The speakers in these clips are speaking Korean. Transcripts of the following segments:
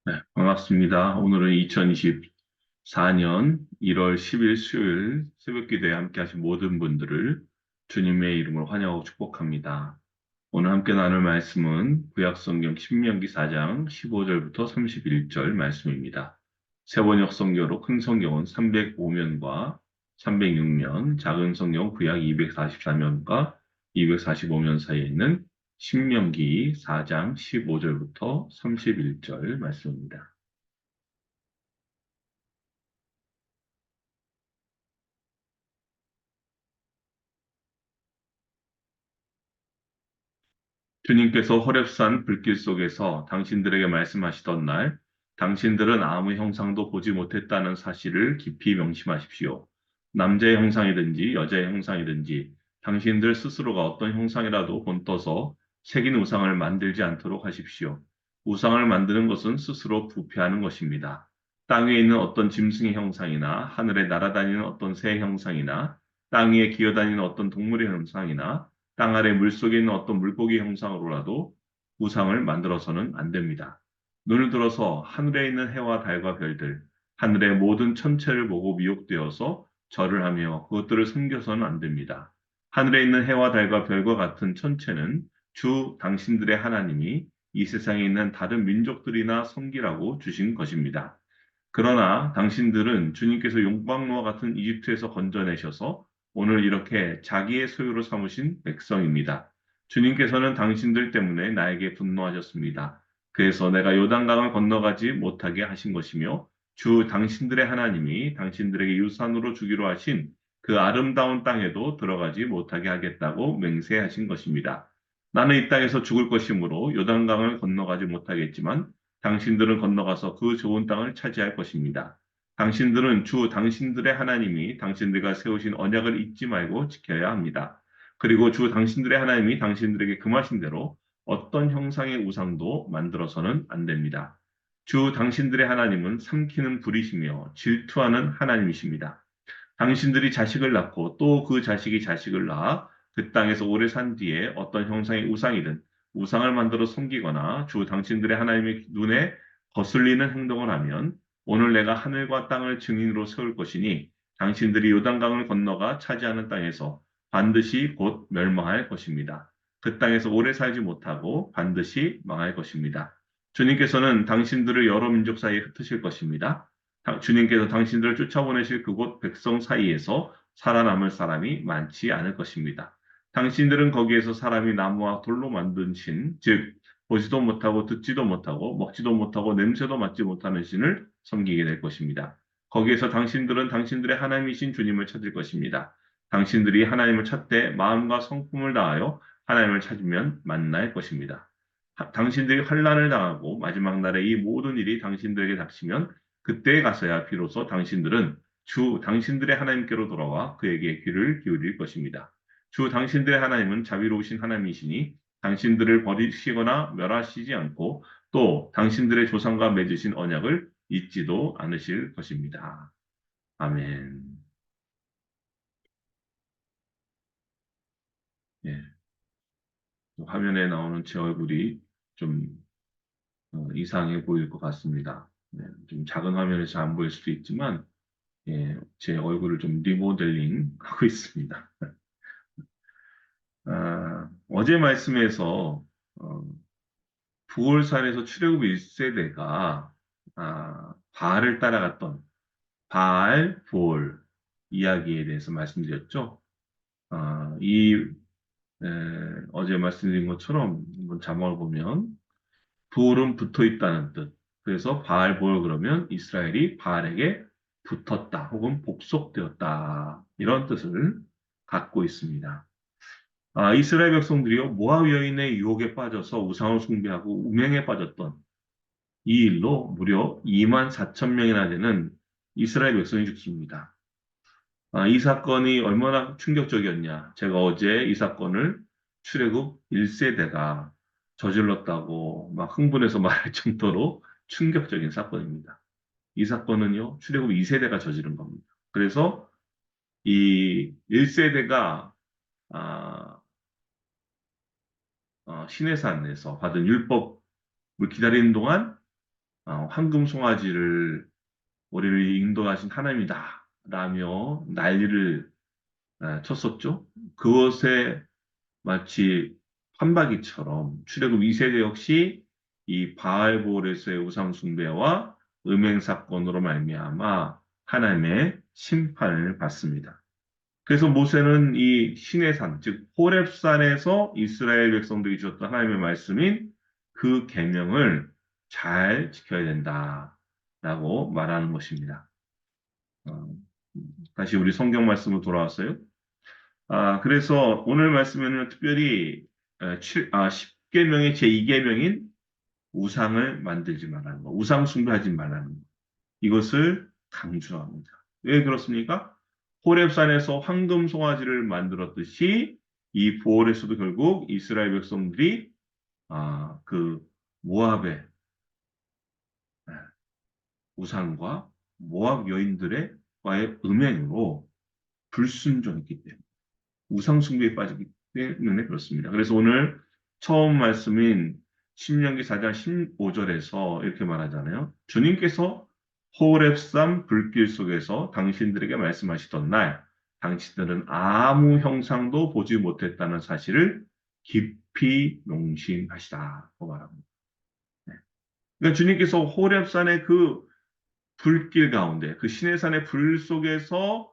네, 반갑습니다. 오늘은 2024년 1월 10일 수요일 새벽기도에 함께 하신 모든 분들을 주님의 이름으로 환영하고 축복합니다. 오늘 함께 나눌 말씀은 구약성경 신명기 4장 15절부터 31절 말씀입니다. 세번역 성경으로 큰 성경은 305면과 306면, 작은 성경 구약 244면과 245면 사이에 있는 신명기 4장 15절부터 31절 말씀입니다. 주님께서 호렙산 불길 속에서 당신들에게 말씀하시던 날, 당신들은 아무 형상도 보지 못했다는 사실을 깊이 명심하십시오. 남자의 형상이든지 여자의 형상이든지 당신들 스스로가 어떤 형상이라도 본떠서 새긴 우상을 만들지 않도록 하십시오. 우상을 만드는 것은 스스로 부패하는 것입니다. 땅 위에 있는 어떤 짐승의 형상이나 하늘에 날아다니는 어떤 새의 형상이나 땅 위에 기어다니는 어떤 동물의 형상이나 땅 아래 물속에 있는 어떤 물고기 형상으로라도 우상을 만들어서는 안 됩니다. 눈을 들어서 하늘에 있는 해와 달과 별들, 하늘의 모든 천체를 보고 미혹되어서 절을 하며 그것들을 섬겨서는 안 됩니다. 하늘에 있는 해와 달과 별과 같은 천체는 주 당신들의 하나님이 이 세상에 있는 다른 민족들이나 섬기라고 주신 것입니다. 그러나 당신들은 주님께서 용광로와 같은 이집트에서 건져내셔서 오늘 이렇게 자기의 소유로 삼으신 백성입니다. 주님께서는 당신들 때문에 나에게 분노하셨습니다. 그래서 내가 요단강을 건너가지 못하게 하신 것이며 주 당신들의 하나님이 당신들에게 유산으로 주기로 하신 그 아름다운 땅에도 들어가지 못하게 하겠다고 맹세하신 것입니다. 나는 이 땅에서 죽을 것이므로 요단강을 건너가지 못하겠지만 당신들은 건너가서 그 좋은 땅을 차지할 것입니다. 당신들은 주 당신들의 하나님이 당신들과 세우신 언약을 잊지 말고 지켜야 합니다. 그리고 주 당신들의 하나님이 당신들에게 금하신 대로 어떤 형상의 우상도 만들어서는 안 됩니다. 주 당신들의 하나님은 삼키는 불이시며 질투하는 하나님이십니다. 당신들이 자식을 낳고 또 그 자식이 자식을 낳아 그 땅에서 오래 산 뒤에 어떤 형상의 우상이든 우상을 만들어 섬기거나 주 당신들의 하나님의 눈에 거슬리는 행동을 하면 오늘 내가 하늘과 땅을 증인으로 세울 것이니 당신들이 요단강을 건너가 차지하는 땅에서 반드시 곧 멸망할 것입니다. 그 땅에서 오래 살지 못하고 반드시 망할 것입니다. 주님께서는 당신들을 여러 민족 사이에 흩으실 것입니다. 주님께서 당신들을 쫓아보내실 그곳 백성 사이에서 살아남을 사람이 많지 않을 것입니다. 당신들은 거기에서 사람이 나무와 돌로 만든 신, 즉 보지도 못하고 듣지도 못하고 먹지도 못하고 냄새도 맡지 못하는 신을 섬기게 될 것입니다. 거기에서 당신들은 당신들의 하나님이신 주님을 찾을 것입니다. 당신들이 하나님을 찾되 마음과 성품을 다하여 하나님을 찾으면 만날 것입니다. 당신들이 환난을 당하고 마지막 날에 이 모든 일이 당신들에게 닥치면 그때에 가서야 비로소 당신들은 주 당신들의 하나님께로 돌아와 그에게 귀를 기울일 것입니다. 주 당신들의 하나님은 자비로우신 하나님이시니 당신들을 버리시거나 멸하시지 않고 또 당신들의 조상과 맺으신 언약을 잊지도 않으실 것입니다. 아멘. 예, 화면에 나오는 제 얼굴이 좀 이상해 보일 것 같습니다. 좀 작은 화면에서 안 보일 수도 있지만 제 얼굴을 좀 리모델링 하고 있습니다. 어제 말씀에서 어, 부올산에서 출애굽 1세대가 바알을 따라갔던 바알, 부올 이야기에 대해서 말씀드렸죠. 어제 말씀드린 것처럼 한번 자막을 보면 부올은 붙어 있다는 뜻. 그래서 바알, 부올 그러면 이스라엘이 바알에게 붙었다 혹은 복속되었다 이런 뜻을 갖고 있습니다. 이스라엘 백성들이요, 모압 여인의 유혹에 빠져서 우상을 숭배하고 우명에 빠졌던 이 일로 무려 2만 4천 명이나 되는 이스라엘 백성이 죽습니다. 이 사건이 얼마나 충격적이었냐. 제가 어제 이 사건을 출애굽 1세대가 저질렀다고 막 흥분해서 말할 정도로 충격적인 사건입니다. 이 사건은요, 출애굽 2세대가 저지른 겁니다. 그래서 이 1세대가 시내산에서 받은 율법을 기다리는 동안 황금 송아지를 우리를 인도하신 하나님이다 라며 난리를 쳤었죠. 그것에 마치 판박이처럼 출애굽 2세대 역시 이 바알보레스의 우상 숭배와 음행 사건으로 말미암아 하나님의 심판을 받습니다. 그래서 모세는 이 신의 산, 즉 호렙산에서 이스라엘 백성들이 주었던 하나님의 말씀인 그 계명을 잘 지켜야 된다라고 말하는 것입니다. 어, 다시 우리 성경 말씀으로 돌아왔어요. 그래서 오늘 말씀에는 특별히 10계명의 제2계명인 우상을 만들지 말라는 것, 우상 숭배하지 말라는 것, 이것을 강조합니다. 왜 그렇습니까? 호렙산에서 황금 송아지를 만들었듯이 이 부월에서도 결국 이스라엘 백성들이 그 모압의 우상과 모압 여인들과의 음행으로 불순종했기 때문에 우상 숭배에 빠지기 때문에 그렇습니다. 그래서 오늘 처음 말씀인 신명기 4장 15절에서 이렇게 말하잖아요. 주님께서 호렙산 불길 속에서 당신들에게 말씀하시던 날, 당신들은 아무 형상도 보지 못했다는 사실을 깊이 명심하시다고 말합니다. 네. 그러니까 주님께서 호렙산의 그 불길 가운데, 그 시내산의 불 속에서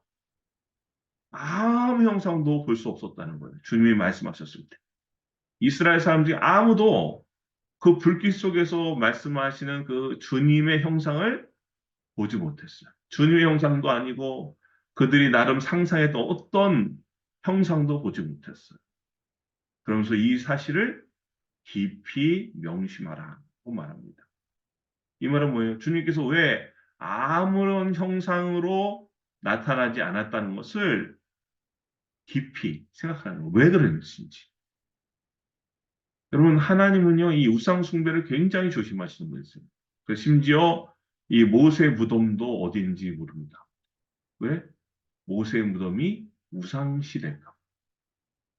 아무 형상도 볼 수 없었다는 거예요. 주님이 말씀하셨을 때. 이스라엘 사람들이 아무도 그 불길 속에서 말씀하시는 그 주님의 형상을 보지 못했어요. 주님의 형상도 아니고 그들이 나름 상상했던 어떤 형상도 보지 못했어요. 그러면서 이 사실을 깊이 명심하라고 말합니다. 이 말은 뭐예요? 주님께서 왜 아무런 형상으로 나타나지 않았다는 것을 깊이 생각하는 거예요. 왜 그랬는지. 여러분, 하나님은요, 이 우상 숭배를 굉장히 조심하시는 거였어요. 심지어 이 모세 무덤도 어딘지 모릅니다. 왜? 모세 무덤이 우상 시대가.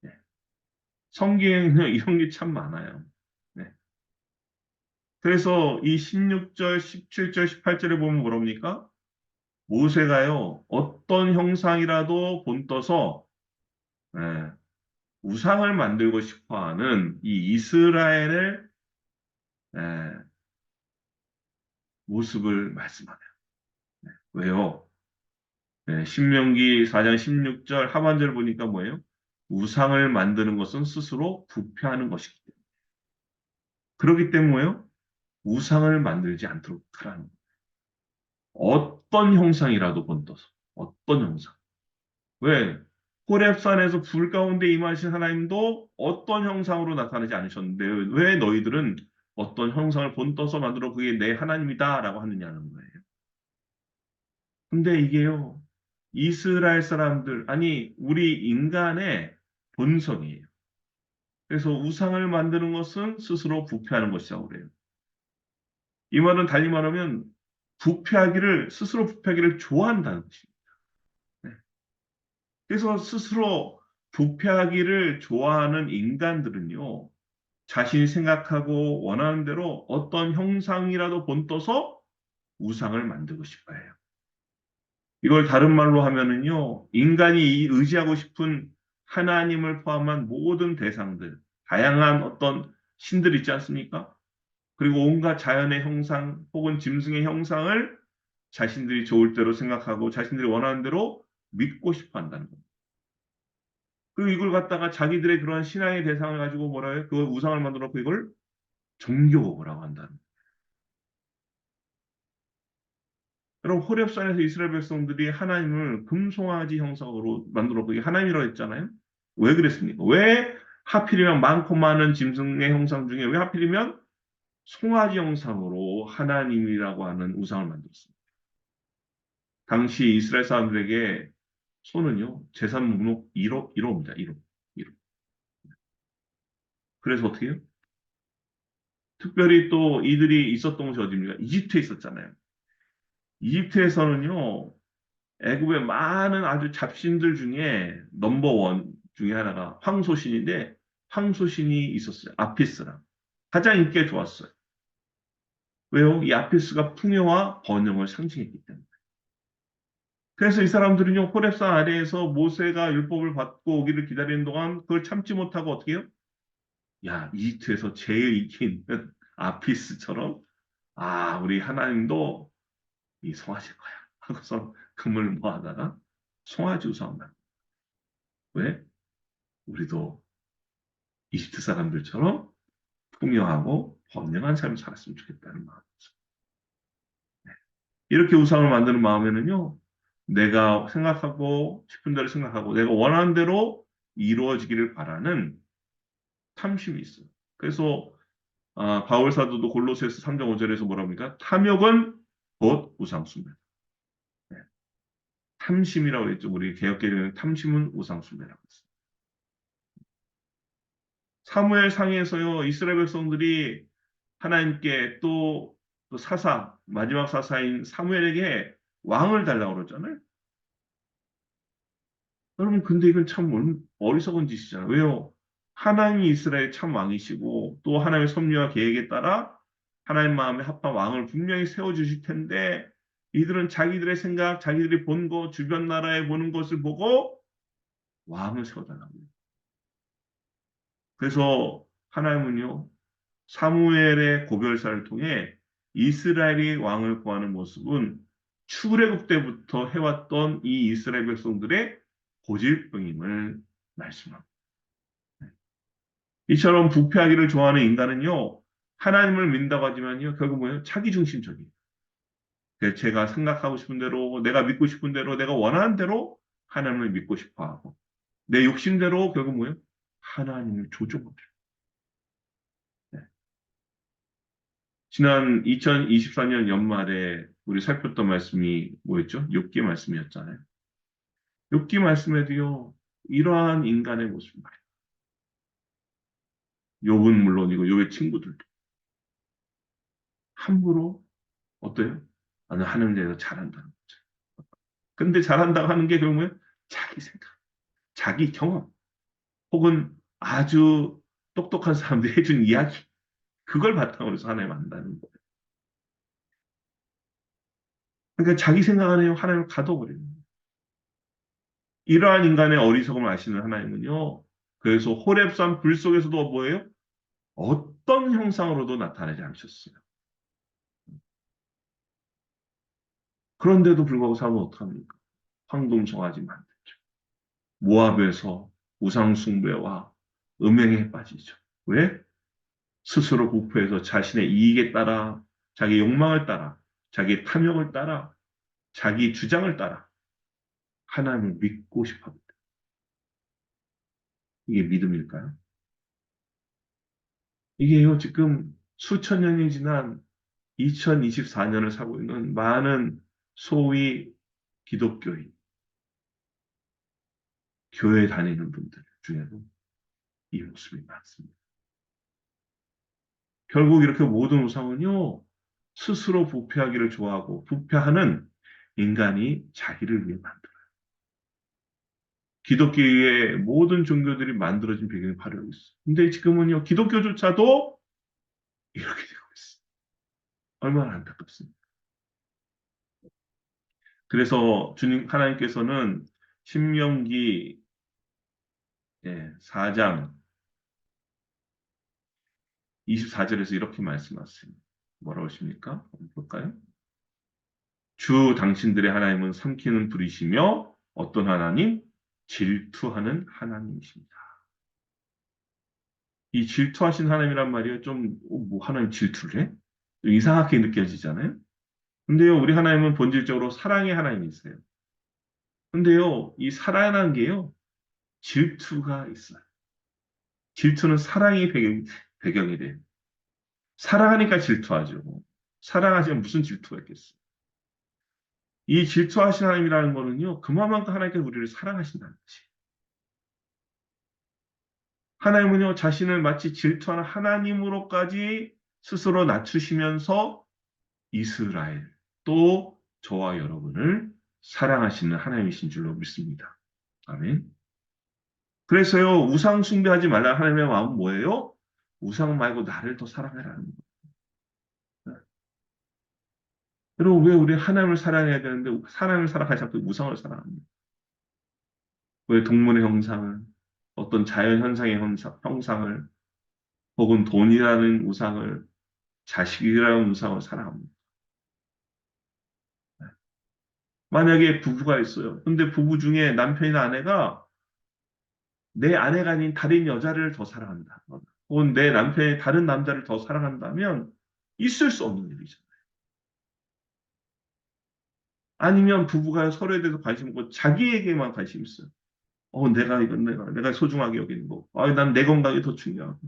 네. 성경에는 이런 게 참 많아요. 네. 그래서 이 16절, 17절, 18절에 보면 뭐랍니까? 모세가요, 어떤 형상이라도 본떠서 예, 우상을 만들고 싶어 하는 이 이스라엘의 예, 모습을 말씀하네요. 왜요? 신명기 4장 16절 하반절 보니까 뭐예요? 우상을 만드는 것은 스스로 부패하는 것이기 때문에. 그렇기 때문에 뭐예요? 우상을 만들지 않도록 하라는 거예요. 어떤 형상이라도 번떠서. 어떤 형상. 왜? 호렙산에서 불 가운데 임하신 하나님도 어떤 형상으로 나타나지 않으셨는데 왜 너희들은 어떤 형상을 본떠서 만들어 그게 내 하나님이다라고 하느냐는 거예요. 근데 이게요, 이스라엘 사람들, 아니, 우리 인간의 본성이에요. 그래서 우상을 만드는 것은 스스로 부패하는 것이라고 그래요. 이 말은 달리 말하면 스스로 부패하기를 좋아한다는 것입니다. 네. 그래서 스스로 부패하기를 좋아하는 인간들은요, 자신이 생각하고 원하는 대로 어떤 형상이라도 본떠서 우상을 만들고 싶어 해요. 이걸 다른 말로 하면은요, 인간이 의지하고 싶은 하나님을 포함한 모든 대상들, 다양한 어떤 신들 있지 않습니까? 그리고 온갖 자연의 형상 혹은 짐승의 형상을 자신들이 좋을 대로 생각하고 자신들이 원하는 대로 믿고 싶어 한다는 겁니다. 그리고 이걸 갖다가 자기들의 그러한 신앙의 대상을 가지고 뭐라 해요? 그 우상을 만들어 놓고 이걸 종교라고 한다는 거예요. 여러분, 호렙산에서 이스라엘 백성들이 하나님을 금송아지 형상으로 만들어 그게 하나님이라고 했잖아요. 왜 그랬습니까? 왜 하필이면 많고 많은 짐승의 형상 중에 왜 하필이면 송아지 형상으로 하나님이라고 하는 우상을 만들었습니다. 당시 이스라엘 사람들에게 소는요, 재산 목록 1호입니다. 1호. 1호. 그래서 어떻게 해요? 특별히 또 이들이 있었던 곳이 어디입니까? 이집트에 있었잖아요. 이집트에서는요, 애굽의 많은 아주 잡신들 중에 넘버원 중에 하나가 황소신인데 황소신이 있었어요. 아피스랑. 가장 인기가 좋았어요. 왜요? 이 아피스가 풍요와 번영을 상징했기 때문에. 그래서 이 사람들은요, 호렙산 아래에서 모세가 율법을 받고 오기를 기다리는 동안 그걸 참지 못하고 어떻게 해요? 야, 이집트에서 제일 인기 있는 아피스처럼, 아, 우리 하나님도 이 성하실 거야. 하고서 금을 모아다가 송아지 우상을. 왜? 우리도 이집트 사람들처럼 풍요하고 번영한 삶을 살았으면 좋겠다는 마음이죠. 이렇게 우상을 만드는 마음에는요, 내가 생각하고 싶은 대로 생각하고 내가 원하는 대로 이루어지기를 바라는 탐심이 있어요. 그래서 바울 사도도 골로새서 3장 5절에서 뭐라고 합니까? 탐욕은 곧 우상숭배. 네. 탐심이라고 했죠. 우리 개역개정에는 탐심은 우상숭배라고 했어요. 사무엘 상에서요, 이스라엘 백성들이 하나님께 또 사사, 마지막 사사인 사무엘에게 왕을 달라고 그러잖아요. 여러분, 근데 이건 참 어리석은 짓이잖아요. 왜요? 하나님이 이스라엘 참 왕이시고 또 하나님의 섭리와 계획에 따라 하나님 마음에 합한 왕을 분명히 세워주실 텐데 이들은 자기들의 생각, 자기들이 본 것, 주변 나라에 보는 것을 보고 왕을 세워달라고 해요. 그래서 하나님은요, 사무엘의 고별사를 통해 이스라엘이 왕을 구하는 모습은 출애굽 때부터 해왔던 이 이스라엘 백성들의 고질병임을 말씀합니다. 이처럼 부패하기를 좋아하는 인간은요, 하나님을 믿는다고 하지만요, 결국 뭐예요? 자기중심적이에요. 그래서 제가 생각하고 싶은 대로, 내가 믿고 싶은 대로, 내가 원하는 대로 하나님을 믿고 싶어 하고, 내 욕심대로 결국 뭐예요? 하나님을 조종하죠. 네. 지난 2024년 연말에 우리 살폈던 말씀이 뭐였죠? 욥기 말씀이었잖아요. 욥기 말씀에도요, 이러한 인간의 모습 말이에요. 욥은 물론이고 욥의 친구들도 함부로 어때요? 나는 하나님 대해서 잘한다는 거죠. 근데 잘한다고 하는 게 결국은 자기 생각, 자기 경험, 혹은 아주 똑똑한 사람들이 해준 이야기, 그걸 바탕으로 해서 하나님 만나는 거예요. 그러니까 자기 생각 안에 하나님을 가둬버리는 거예요. 이러한 인간의 어리석음을 아시는 하나님은요, 그래서 호렙산 불 속에서도 뭐예요? 어떤 형상으로도 나타나지 않으셨어요. 그런데도 불구하고 사람은 어떡합니까? 황동성하지 만들죠. 모압에서 우상숭배와 음행에 빠지죠. 왜? 스스로 부패해서 자신의 이익에 따라, 자기 욕망을 따라, 자기 탐욕을 따라, 자기 주장을 따라 하나님을 믿고 싶어 합니다. 이게 믿음일까요? 이게요, 지금 수천 년이 지난 2024년을 살고 있는 많은 소위 기독교인, 교회 다니는 분들 중에도 이 모습이 많습니다. 결국 이렇게 모든 우상은요, 스스로 부패하기를 좋아하고 부패하는 인간이 자기를 위해 만들어요. 기독교의 모든 종교들이 만들어진 배경이 바로 여기 있어요. 근데 지금은요, 기독교조차도 이렇게 되고 있어요. 얼마나 안타깝습니까? 그래서 주님, 하나님께서는 신명기 4장 24절에서 이렇게 말씀하세요. 뭐라고 하십니까? 한번 볼까요? 주 당신들의 하나님은 삼키는 불이시며 어떤 하나님? 질투하는 하나님이십니다. 이 질투하신 하나님이란 말이에요. 좀, 뭐 하나님 질투를 해? 좀 이상하게 느껴지잖아요. 근데요, 우리 하나님은 본질적으로 사랑의 하나님이세요. 근데요, 이 사랑이라는 게요, 질투가 있어요. 질투는 사랑이 배경이 돼요. 사랑하니까 질투하죠. 사랑하시면 무슨 질투가 있겠어요. 이 질투하신 하나님이라는 거는요, 그만큼 하나님께서 우리를 사랑하신다는 거지. 하나님은요, 자신을 마치 질투하는 하나님으로까지 스스로 낮추시면서 이스라엘, 또 저와 여러분을 사랑하시는 하나님이신 줄로 믿습니다. 아멘. 그래서요, 우상 숭배하지 말라 하나님의 마음은 뭐예요? 우상 말고 나를 더 사랑해라는 거예요. 여러분, 왜 우리 하나님을 사랑해야 되는데 하나님을 사랑하지 않고 우상을 사랑합니까? 왜 동물의 형상을, 어떤 자연 현상의 형상을, 혹은 돈이라는 우상을, 자식이라는 우상을 사랑합니다. 만약에 부부가 있어요. 근데 부부 중에 남편이나 아내가 내 아내가 아닌 다른 여자를 더 사랑한다. 혹은 내 남편이 다른 남자를 더 사랑한다면 있을 수 없는 일이죠. 아니면 부부가 서로에 대해서 관심 없고 자기에게만 관심 있어요. 내가 소중하게 여기는 거. 난 내 건강이 더 중요하고.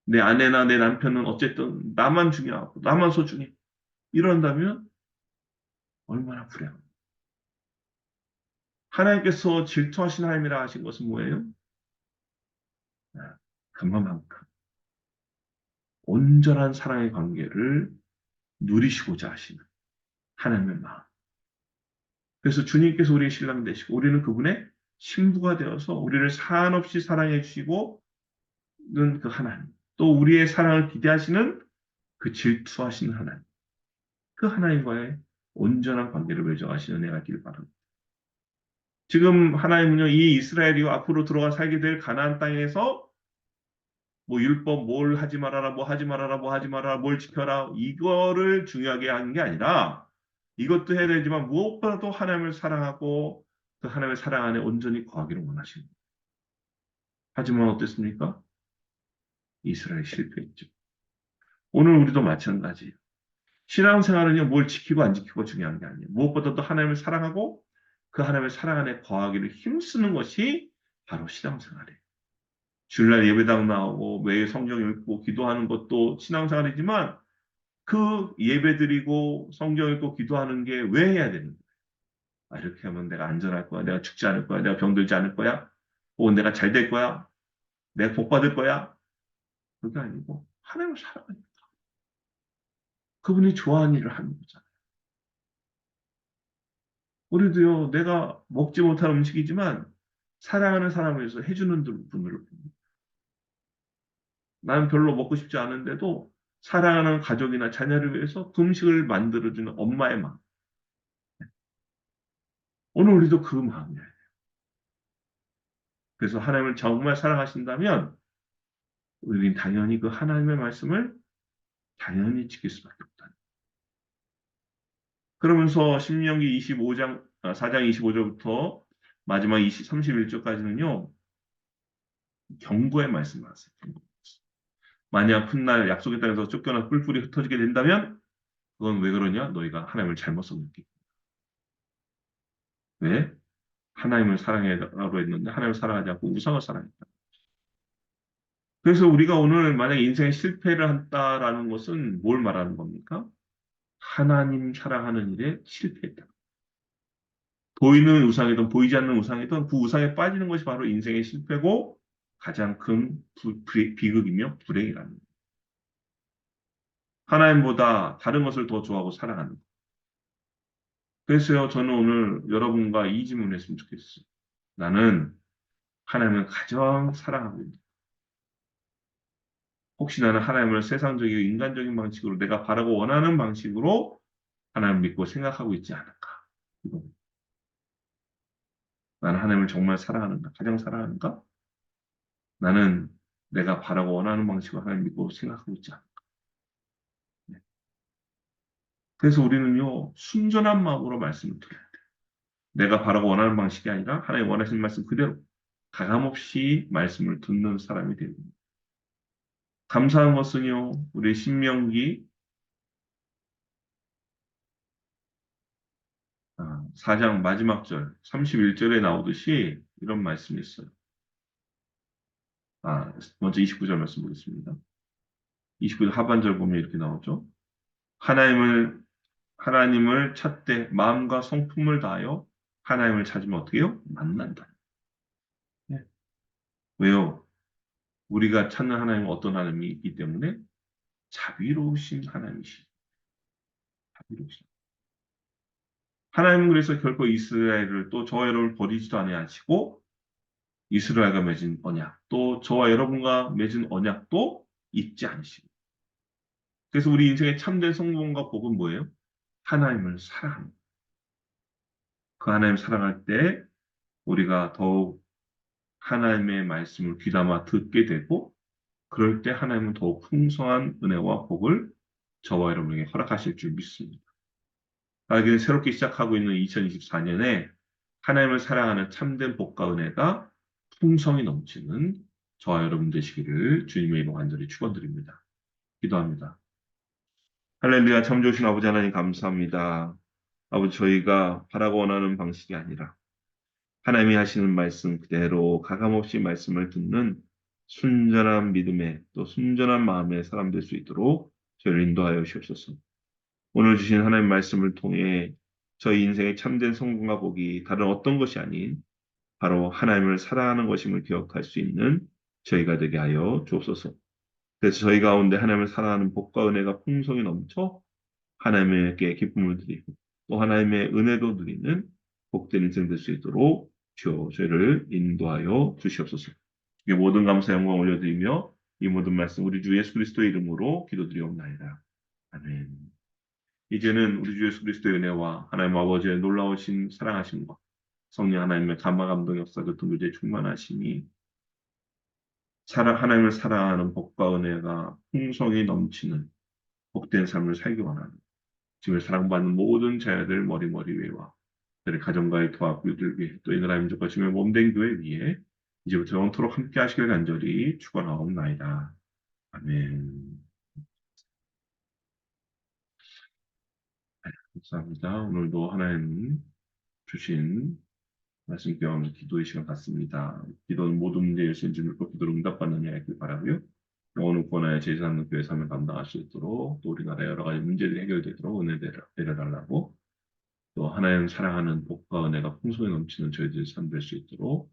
내 아내나 내 남편은 어쨌든 나만 중요하고, 나만 소중해. 이런다면 얼마나 불행합니까? 하나님께서 질투하신 하나님이라 하신 것은 뭐예요? 그만큼 온전한 사랑의 관계를 누리시고자 하시는 하나님의 마음. 그래서 주님께서 우리의 신랑 되시고 우리는 그분의 신부가 되어서 우리를 사한없이 사랑해 주시고 는 그 하나님. 또 우리의 사랑을 기대하시는 그 질투하시는 하나님. 그 하나님과의 온전한 관계를 맺어가시는 은혜가 있기를 바랍니다. 지금 하나님은요, 이 이스라엘이 앞으로 들어가 살게 될 가나안 땅에서 뭐 율법 뭘 하지 말아라, 뭐 하지 말아라, 뭐 하지 말아라, 뭘 지켜라, 이거를 중요하게 하는 게 아니라 이것도 해야 되지만 무엇보다도 하나님을 사랑하고 그 하나님의 사랑 안에 온전히 거하기를 원하십니다. 하지만 어땠습니까? 이스라엘 실패했죠. 오늘 우리도 마찬가지예요. 신앙생활은요, 뭘 지키고 안 지키고 중요한 게 아니에요. 무엇보다도 하나님을 사랑하고 그 하나님의 사랑 안에 거하기를 힘쓰는 것이 바로 신앙생활이에요. 주일날 예배당 나오고 매일 성경 읽고 기도하는 것도 신앙생활이지만 그 예배드리고 성경 읽고 기도하는 게 왜 해야 되는 거예요? 이렇게 하면 내가 안전할 거야. 내가 죽지 않을 거야. 내가 병들지 않을 거야. 혹은 내가 잘 될 거야. 내가 복 받을 거야. 그게 아니고 하나님을 사랑하니까. 그분이 좋아하는 일을 하는 거잖아요. 우리도요, 내가 먹지 못할 음식이지만 사랑하는 사람을 위해서 해주는 분들을 봅니다. 나는 별로 먹고 싶지 않은데도 사랑하는 가족이나 자녀를 위해서 그 음식을 만들어주는 엄마의 마음. 오늘 우리도 그 마음이에요. 그래서 하나님을 정말 사랑하신다면 우리는 당연히 그 하나님의 말씀을 당연히 지킬 수밖에 없다. 그러면서 신명기 25장, 4장 25절부터 마지막 31절까지는요, 경고의 말씀을 하세요. 만약 훗날 약속의 땅에서 쫓겨나 뿔뿔이 흩어지게 된다면 그건 왜 그러냐? 너희가 하나님을 잘못 섬겼기. 왜? 하나님을 사랑해라고 했는데 하나님을 사랑하지 않고 우상을 사랑했다. 그래서 우리가 오늘 만약 인생에 실패를 한다라는 것은 뭘 말하는 겁니까? 하나님 사랑하는 일에 실패했다. 보이는 우상이든 보이지 않는 우상이든 그 우상에 빠지는 것이 바로 인생의 실패고 가장 큰 비극이며 불행이라는 거예요. 하나님보다 다른 것을 더 좋아하고 사랑하는 거예요. 그래서요, 저는 오늘 여러분과 이 질문을 했으면 좋겠어요. 나는 하나님을 가장 사랑하고 있는. 혹시 나는 하나님을 세상적이고 인간적인 방식으로 내가 바라고 원하는 방식으로 하나님을 믿고 생각하고 있지 않을까? 이거. 나는 하나님을 정말 사랑하는가? 가장 사랑하는가? 나는 내가 바라고 원하는 방식으로 하나님 믿고 생각하고 있지 않을까? 네. 그래서 우리는요, 순전한 마음으로 말씀을 드려야 돼요. 내가 바라고 원하는 방식이 아니라 하나님 원하시는 말씀 그대로 가감없이 말씀을 듣는 사람이 되는 거예요. 감사한 것은요, 우리 신명기 4장 마지막 절 31절에 나오듯이 이런 말씀이 있어요. 먼저 29절 말씀 보겠습니다. 29절 하반절 보면 이렇게 나오죠. 하나님을 찾되 마음과 성품을 다하여 하나님을 찾으면 어떻게 해요? 만난다. 네. 왜요? 우리가 찾는 하나님은 어떤 하나님이 있기 때문에 자비로우신 하나님이시. 자비로우신. 하나님은 그래서 결코 이스라엘을 또 저와 여러분을 버리지도 아니하시고 이스라엘과 맺은 언약, 또 저와 여러분과 맺은 언약도 잊지 않으시고. 그래서 우리 인생의 참된 성공과 복은 뭐예요? 하나님을 사랑합니다. 그 하나님 사랑할 때 우리가 더욱 하나님의 말씀을 귀담아 듣게 되고 그럴 때 하나님은 더욱 풍성한 은혜와 복을 저와 여러분에게 허락하실 줄 믿습니다. 이제 새롭게 시작하고 있는 2024년에 하나님을 사랑하는 참된 복과 은혜가 풍성히 넘치는 저와 여러분 되시기를 주님의 이름 간절히 축원드립니다. 기도합니다. 할렐루야, 참 좋으신 아버지 하나님 감사합니다. 아버지 저희가 바라고 원하는 방식이 아니라 하나님이 하시는 말씀 그대로 가감없이 말씀을 듣는 순전한 믿음의 또 순전한 마음의 사람 될 수 있도록 저희를 인도하여 주옵소서. 오늘 주신 하나님 말씀을 통해 저희 인생의 참된 성공과 복이 다른 어떤 것이 아닌 바로 하나님을 사랑하는 것임을 기억할 수 있는 저희가 되게 하여 주옵소서. 그래서 저희 가운데 하나님을 사랑하는 복과 은혜가 풍성히 넘쳐 하나님께 기쁨을 드리고 또 하나님의 은혜도 누리는 복된 인생 될 수 있도록 주여 저희를 인도하여 주시옵소서. 이 모든 감사 영광 올려드리며 이 모든 말씀 우리 주 예수 그리스도의 이름으로 기도드리옵나이다. 아멘. 이제는 우리 주 예수 그리스도의 은혜와 하나님 아버지의 놀라우신 사랑하심과 성령 하나님의 감화 감동 역사 교통 교제 충만하심이 하나님을 사랑하는 복과 은혜가 풍성히 넘치는 복된 삶을 살기 원하는 지금 사랑받는 모든 자녀들 머리머리 위에와 그들의 가정과의 도합부들 위해 또 이들 하나님과 주님의 몸된 교회 위에 이제부터 영원토록 함께 하시길 간절히 축원하옵나이다. 아멘. 감사합니다. 오늘도 하나님 주신 말씀 교하면서 기도의 시간 갖습니다. 기도는 모든 문제에 신주님으로 기도를 응답받는 일 있길 바라고요. 영혼을 구원하여 제사하는 교회 삶을 감당할 수 있도록 또 우리나라 여러 가지 문제들이 해결되도록 은혜 내려달라고 또 하나님 사랑하는 복과 은혜가 풍성히 넘치는 저희들이 삶 될 수 있도록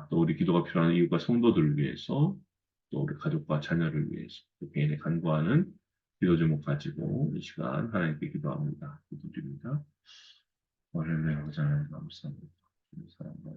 또 우리 기도가 필요한 이유가 성도들을 위해서 또 우리 가족과 자녀를 위해서 또 개인의 간구하는 기도 제목 가지고 이 시간 하나님께 기도합니다. 기도드립니다. 월요일에 오잖아요. 감사합니다. 사랑과